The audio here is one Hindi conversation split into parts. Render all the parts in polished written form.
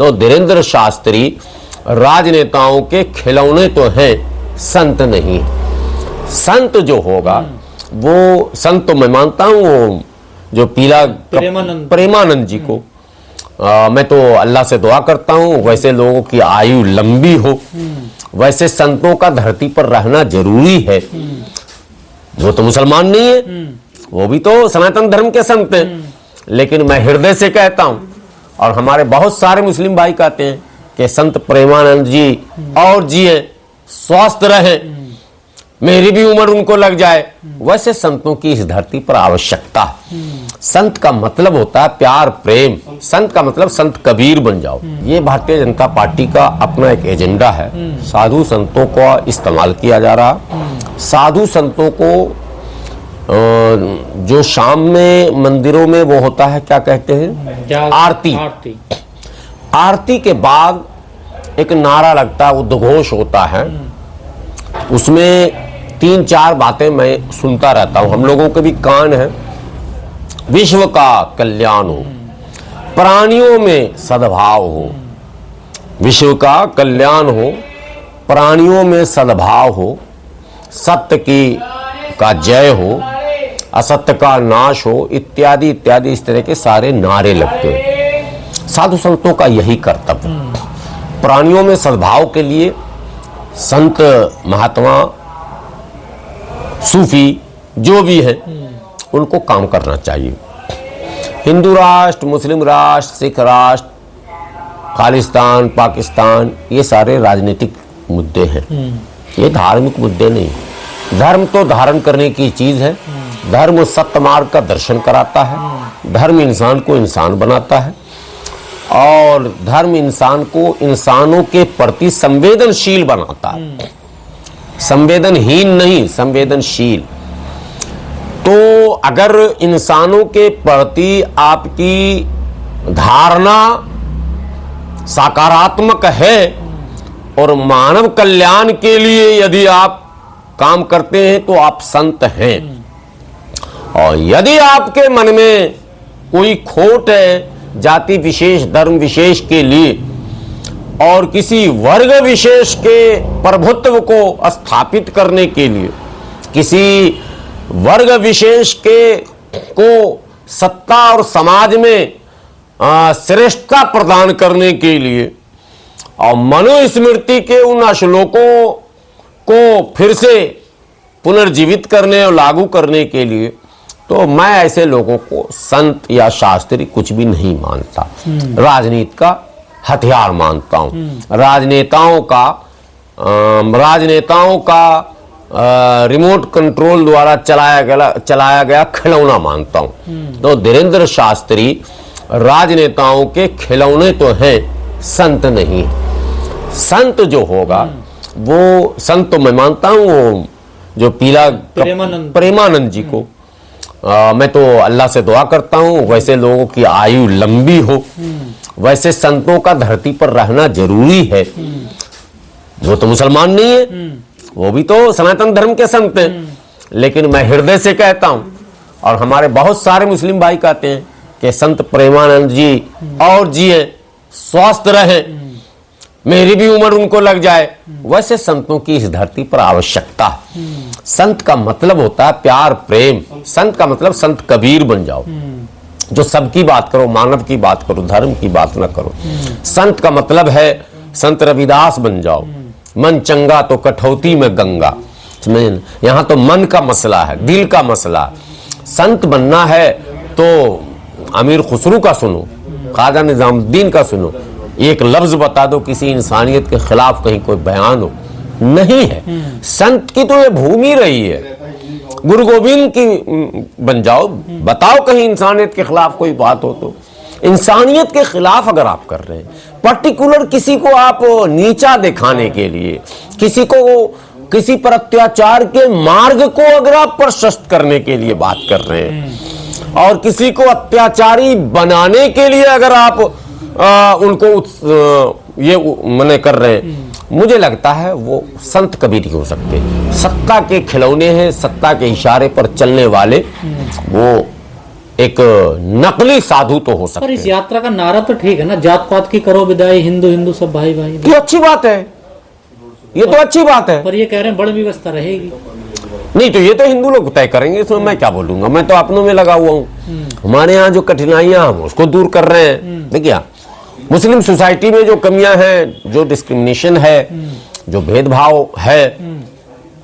तो धीरेन्द्र शास्त्री राजनेताओं के खिलौने तो हैं, संत नहीं। संत जो होगा वो संत तो मैं मानता हूँ, वो जो पीला प्रेमानंद जी को मैं तो अल्लाह से दुआ करता हूँ वैसे लोगों की आयु लंबी हो। वैसे संतों का धरती पर रहना जरूरी है। वो तो मुसलमान नहीं है, वो भी तो सनातन धर्म के संत हैं। लेकिन मैं हृदय से कहता हूं और हमारे बहुत सारे मुस्लिम भाई कहते हैं कि संत प्रेमानंद जी और जिए, स्वस्थ रहे, मेरी भी उम्र उनको लग जाए। वैसे संतों की इस धरती पर आवश्यकता है। संत का मतलब होता है प्यार, प्रेम। संत का मतलब संत कबीर बन जाओ। ये भारतीय जनता पार्टी का अपना एक एजेंडा है। साधु संतों का इस्तेमाल किया जा रहा। साधु संतों को जो शाम में मंदिरों में वो होता है, क्या कहते हैं, आरती। आरती के बाद एक नारा लगता है, उद्घोष होता है। उसमें 3-4 बातें मैं सुनता रहता हूं। हम लोगों के भी कान है। विश्व का कल्याण हो, प्राणियों में सद्भाव हो। विश्व का कल्याण हो, प्राणियों में सद्भाव हो, सत्य का जय हो, असत्य का नाश हो, इत्यादि इत्यादि इस तरह के सारे नारे लगते हैं। साधु संतों का यही कर्तव्य। प्राणियों में सद्भाव के लिए संत, महात्मा, सूफी जो भी हैं उनको काम करना चाहिए। हिंदू राष्ट्र, मुस्लिम राष्ट्र, सिख राष्ट्र, खालिस्तान, पाकिस्तान, ये सारे राजनीतिक मुद्दे हैं, ये धार्मिक मुद्दे नहीं। धर्म तो धारण करने की चीज है। धर्म सत्य मार्ग का दर्शन कराता है। धर्म इंसान को इंसान बनाता है और धर्म इंसान को इंसानों के प्रति संवेदनशील बनाता है। संवेदनहीन नहीं, संवेदनशील। तो अगर इंसानों के प्रति आपकी धारणा सकारात्मक है और मानव कल्याण के लिए यदि आप काम करते हैं तो आप संत हैं। और यदि आपके मन में कोई खोट है जाति विशेष, धर्म विशेष के लिए और किसी वर्ग विशेष के प्रभुत्व को स्थापित करने के लिए, किसी वर्ग विशेष को सत्ता और समाज में श्रेष्ठता प्रदान करने के लिए और मनुस्मृति के उन श्लोकों को फिर से पुनर्जीवित करने और लागू करने के लिए, तो मैं ऐसे लोगों को संत या शास्त्री कुछ भी नहीं मानता। राजनीति का हथियार मानता हूं। राजनेताओं का रिमोट कंट्रोल द्वारा चलाया गया खिलौना मानता हूं। तो धीरेन्द्र शास्त्री राजनेताओं के खिलौने तो हैं, संत नहीं। संत जो होगा वो संत तो मैं मानता हूं, वो जो पीला प्रेमानंद जी को मैं तो अल्लाह से दुआ करता हूं वैसे लोगों की आयु लंबी हो। वैसे संतों का धरती पर रहना जरूरी है। वो तो मुसलमान नहीं है, वो भी तो सनातन धर्म के संत हैं। लेकिन मैं हृदय से कहता हूं और हमारे बहुत सारे मुस्लिम भाई कहते हैं कि संत प्रेमानंद जी और जिए, स्वस्थ रहे, मेरी भी उम्र उनको लग जाए। वैसे संतों की इस धरती पर आवश्यकता है। संत का मतलब होता है प्यार, प्रेम। संत का मतलब संत कबीर बन जाओ, जो सबकी बात करो, मानव की बात करो, धर्म की बात ना करो। संत का मतलब है संत रविदास बन जाओ। मन चंगा तो कठौती में गंगा। यहाँ तो मन का मसला है, दिल का मसला। संत बनना है तो अमीर खुसरू का सुनो, ख्वाजा निजामुद्दीन का सुनो। एक लफ्ज बता दो किसी इंसानियत के खिलाफ कहीं कोई बयान हो, नहीं है। संत की तो ये भूमि रही है। गुरु गोविंद की बन जाओ, बताओ कहीं इंसानियत के खिलाफ कोई बात हो तो। इंसानियत के खिलाफ अगर आप कर रहे हैं, पर्टिकुलर किसी को आप नीचा दिखाने के लिए, किसी पर अत्याचार के मार्ग को अगर आप प्रशस्त करने के लिए बात कर रहे हैं और किसी को अत्याचारी बनाने के लिए अगर आप उनको ये मने कर रहे हैं, मुझे लगता है वो संत कभी नहीं हो सकते। सत्ता के खिलौने हैं, सत्ता के इशारे पर चलने वाले वो एक नकली साधु तो हो सकते पर इस हैं। यात्रा का नारा तो ठीक है ना, जात पात की करो विदाई, हिंदू हिंदू सब भाई भाई। ये अच्छी बात है, ये तो अच्छी बात है। पर ये कह रहे हैं बड़ व्यवस्था रहेगी। नहीं तो ये तो हिंदू लोग तय करेंगे, इसमें मैं क्या बोलूंगा, मैं तो अपनों में लगा हुआ हूँ। हमारे यहाँ जो कठिनाइयां हम उसको दूर कर रहे हैं। देखिए मुस्लिम सोसाइटी में जो कमियां हैं, जो डिस्क्रिमिनेशन है, जो भेदभाव है,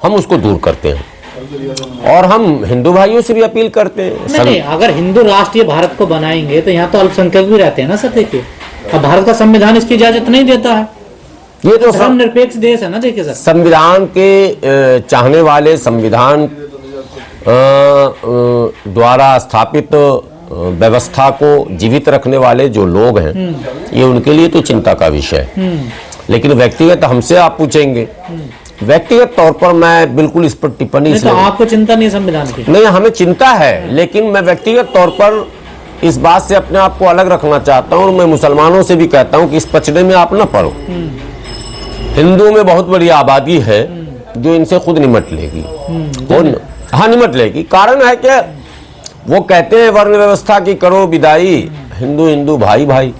हम उसको दूर करते हैं और हम हिंदू भाइयों से भी अपील करते हैं। नहीं, अगर हिंदू राष्ट्र ये भारत को बनाएंगे तो यहाँ तो अल्पसंख्यक भी रहते हैं ना सत्य के। अब भारत का संविधान इसकी इजाजत नहीं देता है। ये तो धर्मनिरपेक्ष देश है ना, देखिए सर, संविधान के चाहने वाले, संविधान द्वारा स्थापित व्यवस्था को जीवित रखने वाले जो लोग हैं, ये उनके लिए तो चिंता का विषय है। लेकिन व्यक्तिगत हमसे आप पूछेंगे, व्यक्तिगत तौर पर मैं बिल्कुल इस पर टिप्पणी नहीं, तो आपको चिंता नहीं संविधान की? नहीं, हमें चिंता है, लेकिन मैं व्यक्तिगत तौर पर इस बात से अपने आप को अलग रखना चाहता हूँ और मैं मुसलमानों से भी कहता हूँ कि इस पचड़े में आप न पड़ो। हिंदुओं में बहुत बड़ी आबादी है जो इनसे खुद निमट लेगी। हाँ, निमट लेगी। कारण है कि वो कहते हैं वर्ण व्यवस्था की करो विदाई, हिंदू हिंदू भाई भाई,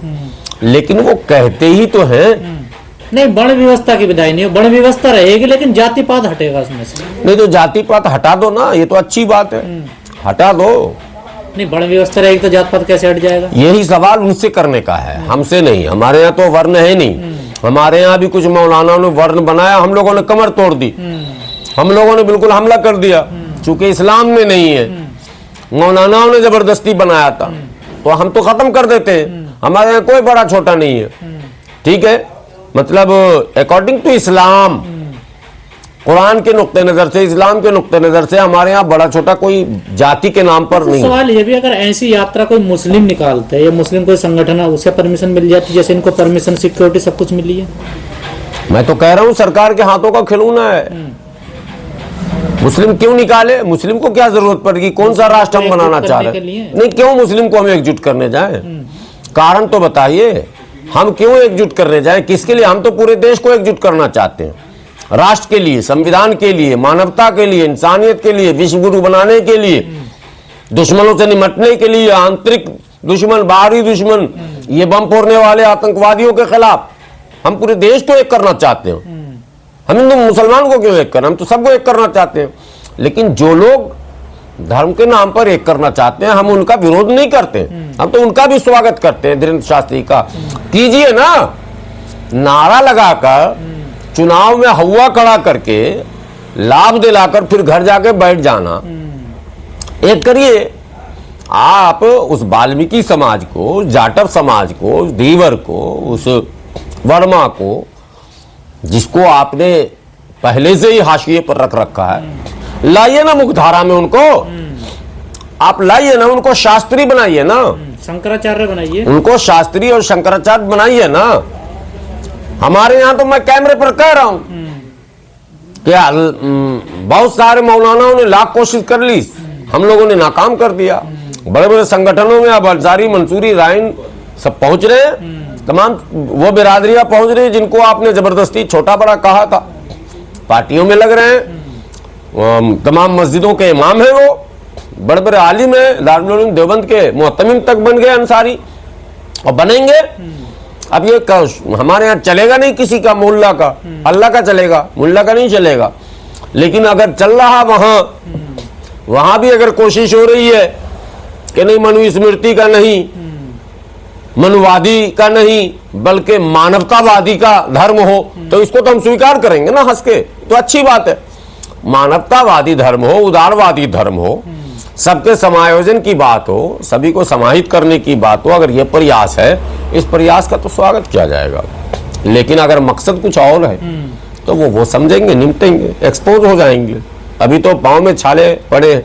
लेकिन वो कहते ही तो हैं। नहीं, वर्ण व्यवस्था की विदाई नहीं, वर्ण व्यवस्था रहेगी लेकिन जाति पात हटेगा उसमें से। नहीं तो जाति पात हटा दो ना, ये तो अच्छी बात है, हटा दो। नहीं, वर्ण व्यवस्था रहेगी तो जात पात कैसे हट जाएगा? यही सवाल उनसे करने का है, हमसे नहीं। हमारे यहाँ तो वर्ण है नहीं। हमारे यहाँ भी कुछ मौलानाओं ने वर्ण बनाया, हम लोगों ने कमर तोड़ दी, हम लोगों ने बिल्कुल हमला कर दिया। चूंकि इस्लाम में नहीं है, मौलानाओं ने जबरदस्ती बनाया था, तो हम तो खत्म कर देते हैं। हमारे यहाँ कोई बड़ा छोटा नहीं है, ठीक है। मतलब अकॉर्डिंग टू इस्लाम, कुरान के नुक्ते नजर से, इस्लाम के नुक्ते नजर से हमारे यहाँ बड़ा छोटा कोई जाति के नाम पर नहीं। सवाल ये भी, अगर ऐसी यात्रा कोई मुस्लिम निकालते हैं या मुस्लिम कोई संगठन है, उसे परमिशन मिल जाती है, जैसे इनको परमिशन, सिक्योरिटी सब कुछ मिली है? मैं तो कह रहा हूँ सरकार के हाथों का खिलौना है। मुस्लिम क्यों निकाले? मुस्लिम को क्या जरूरत पड़ेगी? कौन सा राष्ट्र हम बनाना चाह रहे हैं? नहीं, क्यों मुस्लिम को हम एकजुट करने जाएं? कारण तो बताइए, हम क्यों एकजुट करने जाएं? किसके लिए? हम तो पूरे देश को एकजुट करना चाहते हैं, राष्ट्र के लिए, संविधान के लिए, मानवता के लिए, इंसानियत के लिए, विश्व गुरु बनाने के लिए, दुश्मनों से निपटने के लिए, आंतरिक दुश्मन, बाहरी दुश्मन, ये बम फोड़ने वाले आतंकवादियों के खिलाफ हम पूरे देश को एक करना चाहते हैं। हम हिंदू मुसलमान को क्यों एक करना? हम तो सबको एक करना चाहते हैं। लेकिन जो लोग धर्म के नाम पर एक करना चाहते हैं, हम उनका विरोध नहीं करते, हम तो उनका भी स्वागत करते हैं। धीरेन्द्र शास्त्री का कीजिए ना, नारा लगाकर चुनाव में हवा खड़ा करके लाभ दिलाकर फिर घर जाके बैठ जाना, एक करिए। आप उस वाल्मीकि समाज को, जाटव समाज को, धीवर को, उस वर्मा को, जिसको आपने पहले से ही हाशिए पर रख रखा है, लाइए ना मुख्यधारा में उनको। आप लाइए ना, उनको शास्त्री बनाइए ना, शंकराचार्य बनाइए, उनको शास्त्री और शंकराचार्य बनाइए ना। हमारे यहाँ तो मैं कैमरे पर कह रहा हूं कि बहुत सारे मौलानाओं ने लाख कोशिश कर ली, हम लोगों ने नाकाम कर दिया। बड़े बड़े संगठनों में अब अंसारी, मंसूरी, राइन सब पहुंच रहे हैं, तमाम वो बिरादरियां पहुंच रही हैं जिनको आपने जबरदस्ती छोटा बड़ा कहा था, पार्टियों में लग रहे हैं। तमाम मस्जिदों के इमाम हैं, वो बड़े बड़े आलिम हैं, दारुल उलूम देवबंद के मुअत्तमिम तक बन गए अंसारी, और बनेंगे। अब ये हमारे यहाँ चलेगा नहीं किसी का, मुल्ला का, अल्लाह का चलेगा, मुल्ला का नहीं चलेगा। लेकिन अगर चल रहा वहां भी अगर कोशिश हो रही है कि नहीं, मनुस्मृति का नहीं, मनुवादी का नहीं, बल्कि मानवतावादी का धर्म हो, तो इसको तो हम स्वीकार करेंगे ना हंस के, तो अच्छी बात है। मानवतावादी धर्म हो, उदारवादी धर्म हो, सबके समायोजन की बात हो, सभी को समाहित करने की बात हो, अगर यह प्रयास है, इस प्रयास का तो स्वागत किया जाएगा। लेकिन अगर मकसद कुछ और है तो वो समझेंगे, निपटेंगे, एक्सपोज हो जाएंगे। अभी तो पांव में छाले पड़े।